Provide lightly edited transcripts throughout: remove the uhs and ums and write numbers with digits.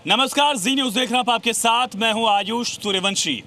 नमस्कार, जी न्यूज देख रहे हैं आपके साथ मैं हूं आयुष सूर्यवंशी।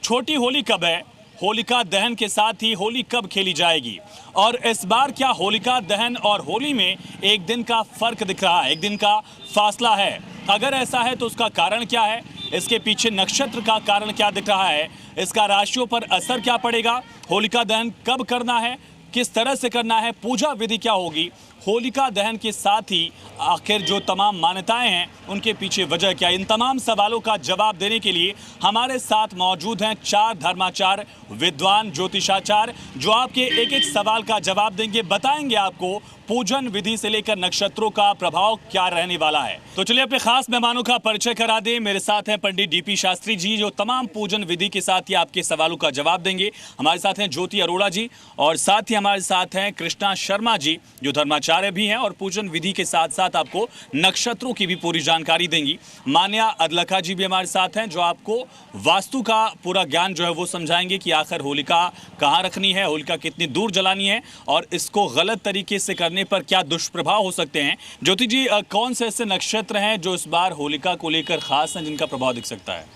छोटी होली कब है? होलिका दहन के साथ ही होली कब खेली जाएगी? और इस बार क्या होलिका दहन और होली में एक दिन का फर्क दिख रहा है, एक दिन का फासला है? अगर ऐसा है तो उसका कारण क्या है? इसके पीछे नक्षत्र का कारण क्या दिख रहा है? इसका राशियों पर असर क्या पड़ेगा? होलिका दहन कब करना है, किस तरह से करना है, पूजा विधि क्या होगी? होलिका दहन के साथ ही आखिर जो तमाम मान्यताएं हैं उनके पीछे वजह क्या? इन तमाम सवालों का जवाब देने के लिए हमारे साथ मौजूद हैं 4 धर्माचार्य, विद्वान, ज्योतिषाचार्य, जो आपके एक एक सवाल का जवाब देंगे, बताएंगे आपको पूजन विधि से लेकर नक्षत्रों का प्रभाव क्या रहने वाला है। तो चलिए अपने खास मेहमानों का परिचय करा दें। मेरे साथ हैं पंडित डीपी शास्त्री जी, जो तमाम पूजन विधि के साथ ही आपके सवालों का जवाब देंगे। हमारे साथ हैं ज्योति अरोड़ा जी, और साथ ही हमारे साथ हैं कृष्णा शर्मा जी, जो धर्माचार्य भी हैं और पूजन विधि के साथ साथ आपको नक्षत्रों की भी पूरी जानकारी देंगी। मान्या अदलखा जी भी हमारे साथ हैं, जो आपको वास्तु का पूरा ज्ञान जो है वो समझाएंगे कि आखिर होलिका कहाँ रखनी है, होलिका कितनी दूर जलानी है और इसको गलत तरीके से करने पर क्या दुष्प्रभाव हो सकते हैं। ज्योति जी, कौन से ऐसे नक्षत्र हैं जो इस बार होलिका को लेकर खास हैं, जिनका प्रभाव दिख सकता है?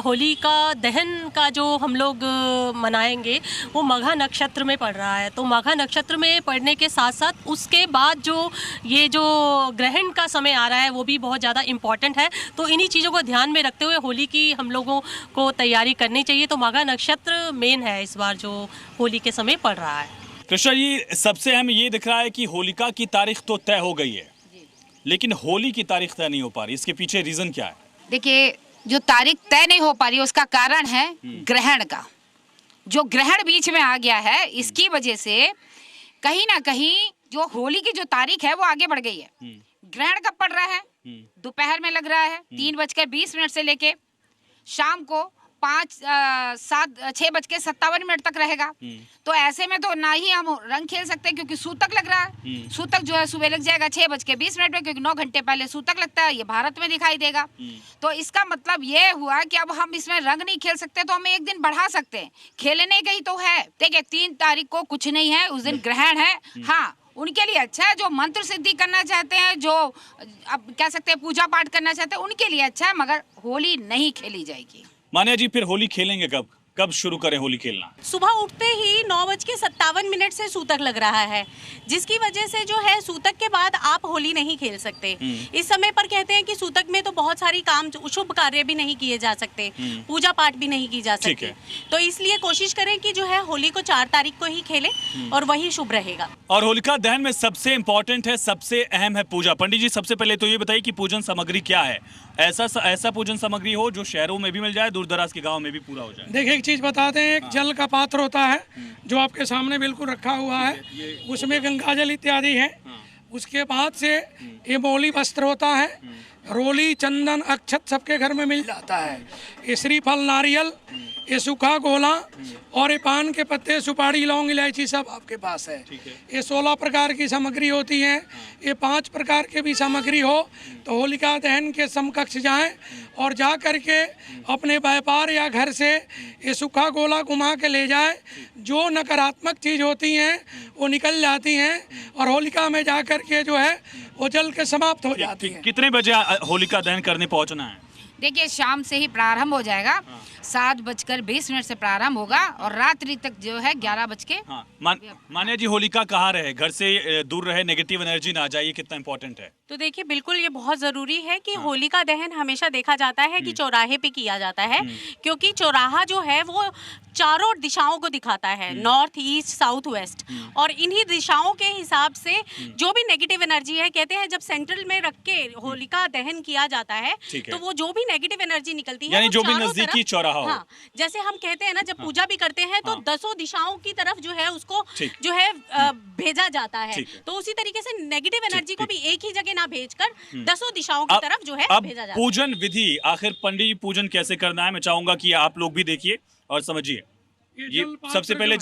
होलिका दहन का जो हम लोग मनाएंगे वो मघा नक्षत्र में पड़ रहा है। तो मघा नक्षत्र में पड़ने के साथ साथ उसके बाद जो ये जो ग्रहण का समय आ रहा है वो भी बहुत ज़्यादा इम्पॉर्टेंट है। तो इन्हीं चीज़ों को ध्यान में रखते हुए होली की हम लोगों को तैयारी करनी चाहिए। तो मघा नक्षत्र मेन है इस बार जो होली के समय पड़ रहा है। कृष्णा जी, सबसे अहम ये दिख रहा है कि होलिका की तारीख तो तय हो गई है, लेकिन होली की तारीख तय नहीं हो पा रही। इसके पीछे रीजन क्या है? देखिए, जो तारीख तय नहीं हो पा रही उसका कारण है ग्रहण का। जो ग्रहण बीच में आ गया है, इसकी वजह से कहीं ना कहीं जो होली की जो तारीख है वो आगे बढ़ गई है। ग्रहण कब पड़ रहा है? दोपहर में लग रहा है 3:20 से लेके शाम को 6:57 तक रहेगा। तो ऐसे में तो ना ही हम रंग खेल सकते हैं, क्योंकि सूतक लग रहा है। सूतक जो है सुबह लग जाएगा 6:20 में, क्योंकि 9 घंटे पहले सूतक लगता है। ये भारत में दिखाई देगा। तो इसका मतलब ये हुआ कि अब हम इसमें रंग नहीं खेल सकते, तो हम एक दिन बढ़ा सकते हैं। खेलने का ही तो है। देखिए, 3 तारीख को कुछ नहीं है, उस दिन ग्रहण है। हाँ, उनके लिए अच्छा है जो मंत्र सिद्धि करना चाहते हैं, जो अब कह सकते हैं पूजा पाठ करना चाहते हैं, उनके लिए अच्छा है। मगर होली नहीं खेली जाएगी। मान्या जी, फिर होली खेलेंगे कब? कब शुरू करें होली खेलना? सुबह उठते ही 9:57 से सूतक लग रहा है, जिसकी वजह से जो है सूतक के बाद आप होली नहीं खेल सकते। इस समय पर कहते हैं कि सूतक में तो बहुत सारी काम, शुभ कार्य भी नहीं किए जा सकते, पूजा पाठ भी नहीं की जा सकती। तो इसलिए कोशिश करें कि जो है होली को 4 तारीख को ही खेलें और वही शुभ रहेगा। और होलिका दहन में सबसे इम्पोर्टेंट है, सबसे अहम है पूजा। पंडित जी, सबसे पहले तो ये बताइए कि पूजन सामग्री क्या है? ऐसा पूजन सामग्री हो जो शहरों में भी मिल जाए, दूर दराज के गाँव में भी पूरा हो जाए। देखिए, एक चीज बताते हैं। एक जल का पात्र होता है जो आपके सामने बिल्कुल रखा हुआ है, उसमें गंगा जल इत्यादि है। उसके बाद से ये मौली वस्त्र होता है, रोली, चंदन, अक्षत सबके घर में मिल जाता है। ये श्रीफल, नारियल, ये सूखा गोला और ये पान के पत्ते, सुपारी, लौंग, इलायची सब आपके पास है। ये 16 प्रकार की सामग्री होती है। ये 5 प्रकार के भी सामग्री हो तो होलिका दहन के समकक्ष जाएं और जा करके अपने व्यापार या घर से ये सूखा गोला घुमा के ले जाए। जो नकारात्मक चीज़ होती हैं वो निकल जाती हैं और होलिका में जा करके जो है वो जल के समाप्त हो जाती है। कितने बजे होलिका दहन करने पहुंचना है? देखिए, शाम से ही प्रारंभ हो जाएगा। 7:20 से प्रारंभ होगा और रात्रि तक जो है 11 बज के। मान्या जी, होलिका कहाँ रहे? घर से दूर रहे, नेगेटिव एनर्जी ना आ जाए, कितना इंपॉर्टेंट है? तो देखिए, बिल्कुल ये बहुत ज़रूरी है कि होलिका दहन हमेशा देखा जाता है कि चौराहे पे किया जाता है, क्योंकि चौराहा जो है वो चारों दिशाओं को दिखाता है, नॉर्थ, ईस्ट, साउथ, वेस्ट। और इन्हीं दिशाओं के हिसाब से जो भी नेगेटिव एनर्जी है, कहते हैं जब सेंट्रल में रख के होलिका दहन किया जाता है तो वो जो भी नेगेटिव एनर्जी निकलती है, यानी जो भी नजदीकी चौराहा हो। हाँ, जैसे हम कहते हैं ना, जब पूजा भी करते हैं तो 10 दिशाओं की तरफ जो है उसको जो है भेजा जाता है। तो उसी तरीके से नेगेटिव एनर्जी को भी एक ही जगह ना भेजकर 10 दिशाओं की तरफ जो है भेजा जाता है। पूजन विधि, आखिर पंडित जी पूजन कैसे करना है, मैं चाहूंगा कि आप लोग भी देखिए और समझिए। ये सबसे पहले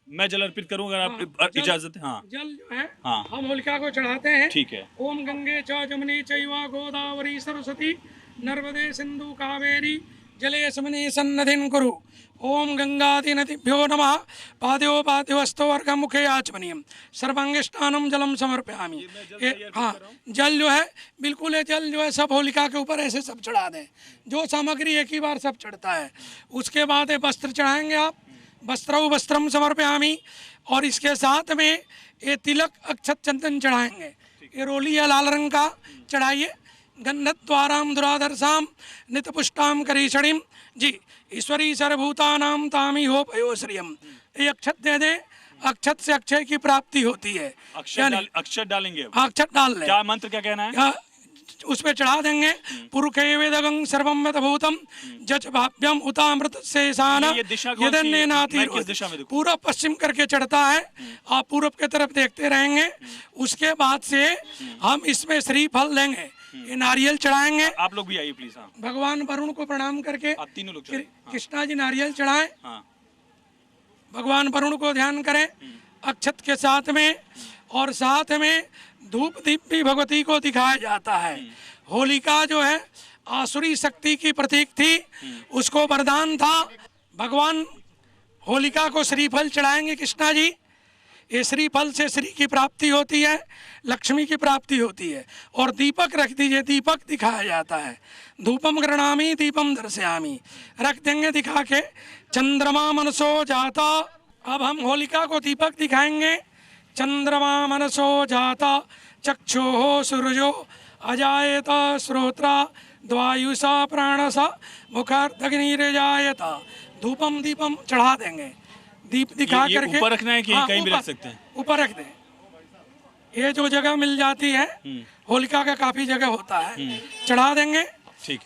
मैं जल अर्पित करूँ, अगर आप इजाजत है। हाँ, जल जो है हाँ, हम होलिका को चढ़ाते हैं। ठीक है। ओम गंगे च जमुने चैव गोदावरी सरस्वती नर्मदे सिंधु कावेरी जलेस्मिन् सन्नधिं कुरु। ओम गंगादि नदिभ्यो नमः। पाद्यो पाद्योस्तो अर्घमुखे आचमनीयम। सर्वांगस्नानम जलम समर्पयामि। हाँ, जल जो है बिल्कुल, ये जल जो है सब होलिका के ऊपर ऐसे सब चढ़ा दें, जो सामग्री एक ही बार सब चढ़ता है। उसके बाद ये वस्त्र चढ़ाएंगे आप, वस्त्रौ वस्त्रम समर्पयामि। और इसके साथ में ये तिलक अक्षत चंदन चढ़ाएंगे। ये रोली है लाल रंग का, चढ़ाइए। गन्धद्वाराम दुराधर्षाम नितपुष्टाम करीषणिम। जी, ईश्वरी सर्वभूतानाम तामी हो पयोश्रियम। ये अक्षत दे दे, अक्षत से अक्षय की प्राप्ति होती है। अक्षत डालेंगे, अक्षत डाल लें। क्या मंत्र क्या कहना है? उस पे चढ़ा देंगे। पुरुखे वेदगं सर्वम वेदभूतम जच भाव्यम उतामृत शेषान यदन्नेनाति। पूरा पश्चिम करके चढ़ता है, आप पूर्व की तरफ देखते रहेंगे। उसके बाद से हम इसमें श्रीफल देंगे, ये नारियल चढ़ाएंगे। आप लोग भी आइए प्लीज। हाँ, भगवान वरुण को प्रणाम करके आप तीनों लोग कृष्णा जी नारियल चढ़ाएं। हाँ, भगवान वरुण को ध्यान करें अक्षत के साथ में। और साथ में धूप दीप भी भगवती को दिखाया जाता है। होलिका जो है आसुरी शक्ति की प्रतीक थी, उसको वरदान था। भगवान होलिका को श्रीफल चढ़ाएंगे कृष्णा जी। ये श्रीफल से श्री की प्राप्ति होती है, लक्ष्मी की प्राप्ति होती है। और दीपक रख दीजिए, दीपक दिखाया जाता है। धूपम गृह्णामि दीपम दर्शयामि, रख देंगे दिखा के। चंद्रमा मनसो जाता। अब हम होलिका को दीपक दिखाएंगे। चंद्रमा मनसो जाता चक्षुः सूर्यो अजायत श्रोत्रा द्वायुषा प्राणसा मुखार्दग्निर्जायत। धूपम दीपम चढ़ा देंगे, दीप दिखा करके। ऊपर रखना है कि कहीं भी रख सकते हैं? ऊपर रख दें। ये जो जगह मिल जाती है, होलिका का काफी जगह होता है, चढ़ा देंगे।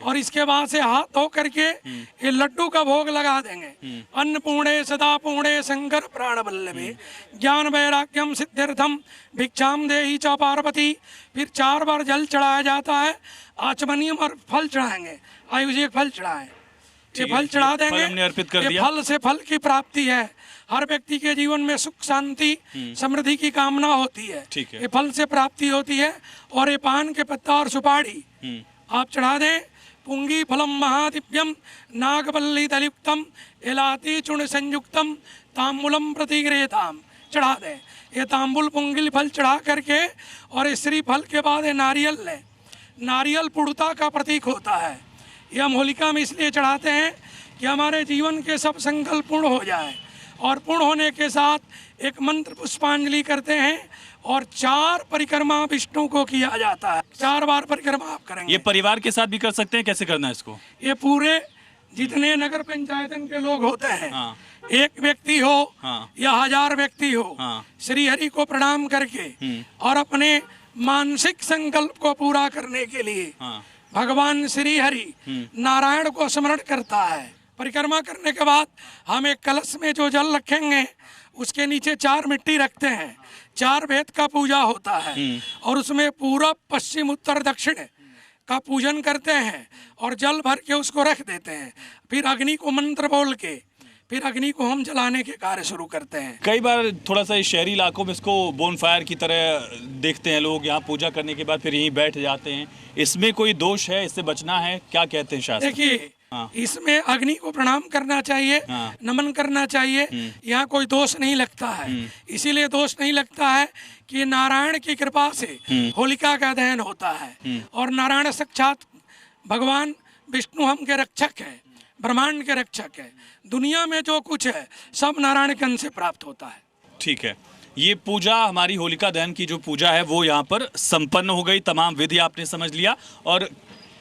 और इसके बाद से हाथ धो करके ये लड्डू का भोग लगा देंगे। अन्नपूर्णे सदा पूर्णे शंकर प्राण वल्लभे ज्ञान वैराग्यम सिद्ध्यर्थम भिक्षाम देहि च पार्वती। फिर 4 बार जल चढ़ाया जाता है, आचमनीयम और फल चढ़ाएंगे। आयुष एक फल चढ़ाएं, ये फल चढ़ा देंगे। ये फल से फल की प्राप्ति है। हर व्यक्ति के जीवन में सुख शांति समृद्धि की कामना होती है, ये फल से प्राप्ति होती है। और ये पान के पत्ता और सुपारी आप चढ़ा दें। पुंगी फलम महादिव्यम नागवल्ली दलिप्तम इलाती चूर्ण संयुक्तम तांबूलम प्रतिगृहताम, चढ़ा दें। ये तांबुल पुंगिल फल चढ़ा करके और इस श्री फल के बाद ये नारियल लें। नारियल पूर्णता का प्रतीक होता है। ये हम होलिका में इसलिए चढ़ाते हैं कि हमारे जीवन के सब संकल्प पूर्ण हो जाए। और पूर्ण होने के साथ एक मंत्र पुष्पांजलि करते हैं और 4 परिक्रमा विष्णु को किया जाता है। 4 बार परिक्रमा आप करेंगे। ये परिवार के साथ भी कर सकते हैं? कैसे करना है इसको? ये पूरे जितने नगर पंचायतन के लोग होते हैं, हाँ, एक व्यक्ति हो, हाँ, या 1000 व्यक्ति हो, हाँ, श्री हरि को प्रणाम करके और अपने मानसिक संकल्प को पूरा करने के लिए, हाँ, भगवान श्री हरि नारायण को स्मरण करता है। परिक्रमा करने के बाद हम एक कलश में जो जल रखेंगे उसके नीचे 4 मिट्टी रखते हैं। 4 वेद का पूजा होता है और उसमें पूरब पश्चिम उत्तर दक्षिण का पूजन करते हैं और जल भर के उसको रख देते हैं। फिर अग्नि को मंत्र बोल के फिर अग्नि को हम जलाने के कार्य शुरू करते हैं। कई बार थोड़ा सा शहरी इलाकों में इसको बोनफायर की तरह देखते हैं लोग, यहाँ पूजा करने के बाद फिर यहीं बैठ जाते हैं। इसमें कोई दोष है? इससे बचना है? क्या कहते हैं शास्त्र? देखिए, हाँ, इसमें अग्नि को प्रणाम करना चाहिए, हाँ, नमन करना चाहिए। यहाँ कोई दोष नहीं लगता है। इसीलिए दोष नहीं लगता है कि नारायण की कृपा से होलिका का दहन होता है। और नारायण साक्षात भगवान विष्णु हम के रक्षक है, ब्रह्मांड के रक्षक है। दुनिया में जो कुछ है सब नारायण के अंश से प्राप्त होता है। ठीक है, ये पूजा हमारी होलिका दहन की जो पूजा है वो यहाँ पर संपन्न हो गई। तमाम विधि आपने समझ लिया और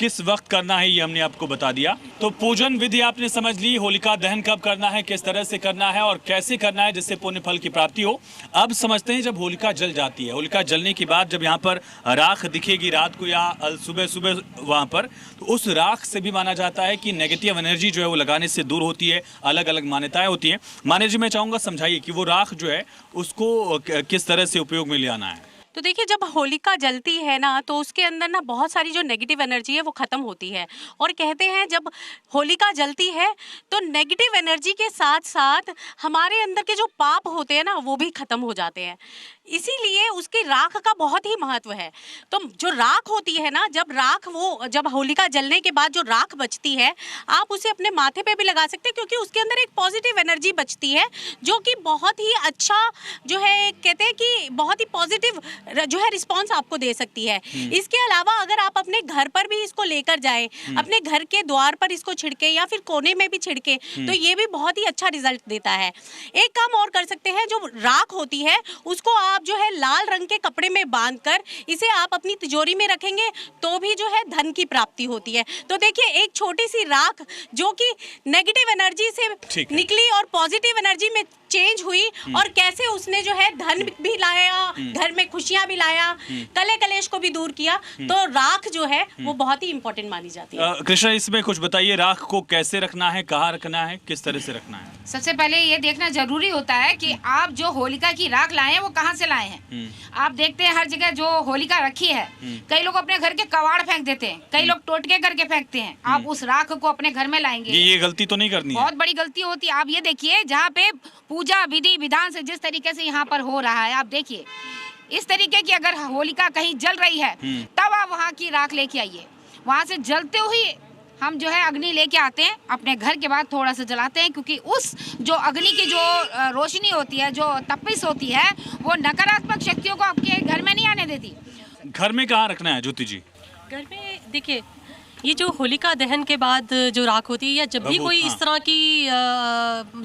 किस वक्त करना है ये हमने आपको बता दिया। तो पूजन विधि आपने समझ ली, होलिका दहन कब करना है, किस तरह से करना है और कैसे करना है जिससे पुण्य फल की प्राप्ति हो। अब समझते हैं जब होलिका जल जाती है, होलिका जलने के बाद जब यहाँ पर राख दिखेगी रात को या सुबह सुबह वहाँ पर, तो उस राख से भी माना जाता है कि नेगेटिव एनर्जी जो है वो लगाने से दूर होती है। अलग अलग मान्यताएं होती हैं। माने जी, मैं चाहूँगा समझाइए कि वो राख जो है उसको किस तरह से उपयोग में ले आना है। तो देखिए, जब होलिका जलती है ना तो उसके अंदर ना बहुत सारी जो नेगेटिव एनर्जी है वो ख़त्म होती है। और कहते हैं जब होलिका जलती है तो नेगेटिव एनर्जी के साथ साथ हमारे अंदर के जो पाप होते हैं ना वो भी ख़त्म हो जाते हैं। इसीलिए उसकी राख का बहुत ही महत्व है। तो जो राख होती है ना, जब होलिका जलने के बाद जो राख बचती है, आप उसे अपने माथे पे भी लगा सकते हैं, क्योंकि उसके अंदर एक पॉजिटिव एनर्जी बचती है जो कि बहुत ही अच्छा जो है, कहते हैं कि बहुत ही पॉजिटिव जो है रिस्पॉन्स आपको दे सकती है। इसके अलावा अगर आप अपने घर पर भी इसको लेकर जाएं, अपने घर के द्वार पर इसको छिड़के या फिर कोने में भी छिड़के, तो ये भी बहुत ही अच्छा रिजल्ट देता है। एक काम और कर सकते हैं, जो राख होती है उसको आप जो है लाल रंग के कपड़े में बांधकर इसे आप अपनी तिजोरी में रखेंगे तो भी जो है धन की प्राप्ति होती है। तो देखिए, एक छोटी सी राख जो कि नेगेटिव एनर्जी से निकली और पॉजिटिव एनर्जी में चेंज हुई, और कैसे उसने जो है धन भी लाया, घर में खुशियां भी लाया, कले कलेश को भी दूर किया। तो राख जो है वो बहुत ही इंपॉर्टेंट मानी जाती है। कृष्णा, इसमें कुछ बताइए, राख को कैसे रखना है, कहाँ रखना है, किस तरह से रखना है? सबसे पहले ये देखना जरूरी होता है कि आप जो होलिका की राख लाए हैं वो कहाँ से लाए हैं। आप देखते हैं हर जगह जो होलिका रखी है, कई लोग अपने घर के कबाड़ फेंक देते हैं, कई लोग टोटके करके फेंकते हैं। आप उस राख को अपने घर में लाएंगे, ये गलती तो नहीं करनी है? बहुत बड़ी गलती होती है। आप ये देखिए, जहाँ पे पूजा विधि विधान से जिस तरीके से यहाँ पर हो रहा है, आप देखिए इस तरीके की अगर होलिका कहीं जल रही है तब आप वहाँ की राख लेके आइए। वहाँ से जलते हुए हम जो है अग्नि लेके आते हैं, अपने घर के बाद थोड़ा सा जलाते हैं, क्योंकि उस जो अग्नि की जो रोशनी होती है, जो तपिश होती है, वो नकारात्मक शक्तियों को आपके घर में नहीं आने देती। घर में कहाँ रखना है ज्योति जी? घर में देखिए, ये जो होलिका दहन के बाद जो राख होती है, या जब भी कोई इस तरह की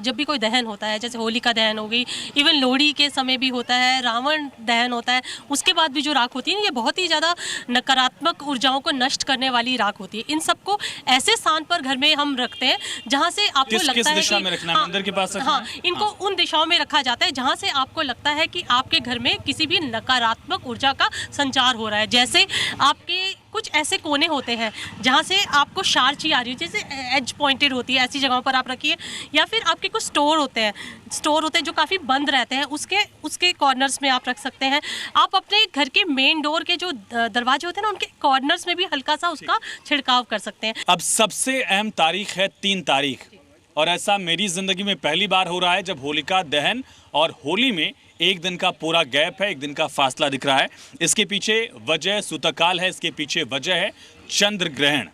जब भी कोई दहन होता है, जैसे होलिका दहन हो गई, इवन लोहड़ी के समय भी होता है, रावण दहन होता है, उसके बाद भी जो राख होती है, ये बहुत ही ज़्यादा नकारात्मक ऊर्जाओं को नष्ट करने वाली राख होती है। इन सबको ऐसे स्थान पर घर में हम रखते हैं जहाँ से आपको लगता किस है दिशा कि में रखना है? मंदिर के पास रखना है? इनको उन दिशाओं में रखा जाता है जहाँ से आपको लगता है कि आपके घर में किसी भी नकारात्मक ऊर्जा का संचार हो रहा है। जैसे आपके कुछ ऐसे कोने होते हैं जहाँ से आपको शार्ची आ रही है, जैसे एज पॉइंटेड होती है, ऐसी जगहों पर आप रखिए। या फिर आपके कुछ स्टोर होते हैं जो काफ़ी बंद रहते हैं, उसके कॉर्नर्स में आप रख सकते हैं। आप अपने घर के मेन डोर के जो दरवाजे होते हैं ना, उनके कॉर्नर्स में भी हल्का सा उसका छिड़काव कर सकते हैं। अब सबसे अहम तारीख है 3 तारीख, और ऐसा मेरी जिंदगी में पहली बार हो रहा है जब होलिका दहन और होली में एक दिन का पूरा गैप है, एक दिन का फासला दिख रहा है। इसके पीछे वजह सूतकाल है, इसके पीछे वजह है चंद्र ग्रहण।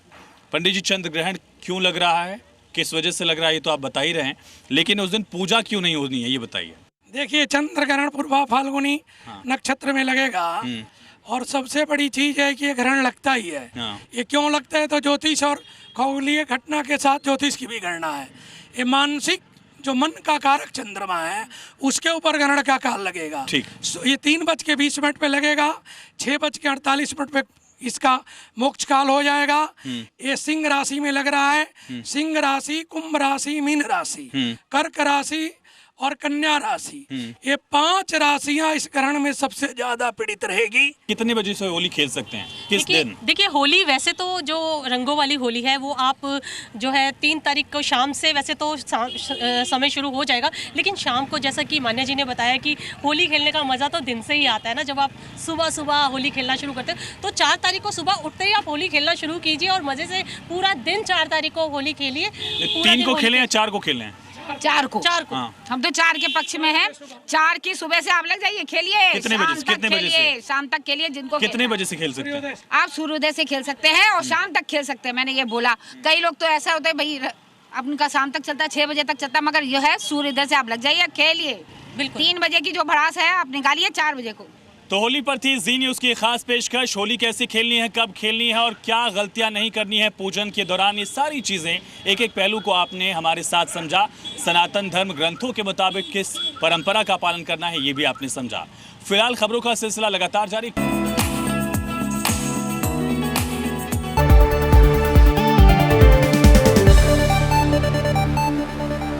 पंडित जी, चंद्र ग्रहण क्यों लग रहा है, किस वजह से लग रहा है, ये तो आप बता ही रहे हैं, लेकिन उस दिन पूजा क्यों नहीं होनी है, ये बताइए। देखिए, चंद्र ग्रहण पूर्वा फाल्गुनी नक्षत्र में लगेगा, और सबसे बड़ी चीज है कि ये ग्रहण लगता ही है। ये क्यों लगता है? तो ज्योतिष और खगोलीय घटना के साथ ज्योतिष की भी गणना है। ये मानसिक जो मन का कारक चंद्रमा है, उसके ऊपर ग्रहण का काल लगेगा। ये 3:20 पे लगेगा, 6:48 पे इसका मोक्ष काल हो जाएगा। ये सिंह राशि में लग रहा है। सिंह राशि, कुंभ राशि, मीन राशि, कर्क राशि और कन्या राशि, ये 5 राशियां इस ग्रहण में सबसे ज्यादा पीड़ित रहेगी। कितने बजे से होली खेल सकते हैं, किस दिन? देखिए, होली वैसे तो जो रंगों वाली होली है वो आप जो है 3 तारीख को शाम से वैसे तो समय शुरू हो जाएगा, लेकिन शाम को जैसा कि मान्या जी ने बताया कि होली खेलने का मज़ा तो दिन से ही आता है ना। जब आप सुबह सुबह होली खेलना शुरू करते हैं, तो 4 तारीख को सुबह उठते ही आप होली खेलना शुरू कीजिए और मज़े से पूरा दिन 4 तारीख को होली खेलिए। 3 को खेलें या 4 को खेलें? 4 को। हम तो 4 के पक्ष में हैं। 4 की सुबह से आप लग जाइए, खेलिए। कितने बजे से? शाम तक खेलिए। जिनको कितने बजे से खेल सकते हैं? आप सूर्योदय से खेल सकते हैं और शाम तक खेल सकते हैं। मैंने ये बोला, कई लोग तो ऐसा होता है भाई अब उनका शाम तक चलता है, 6 बजे तक चलता है, मगर यह है सूर्योदय से आप लग जाइए, खेलिए। 3 बजे की जो भड़ास है आप निकालिए 4 बजे को। तो होली पर थी जी न्यूज़ की खास पेशकश। होली कैसे खेलनी है, कब खेलनी है और क्या गलतियां नहीं करनी है पूजन के दौरान, ये सारी चीज़ें एक एक पहलू को आपने हमारे साथ समझा। सनातन धर्म ग्रंथों के मुताबिक किस परंपरा का पालन करना है, ये भी आपने समझा। फिलहाल खबरों का सिलसिला लगातार जारी।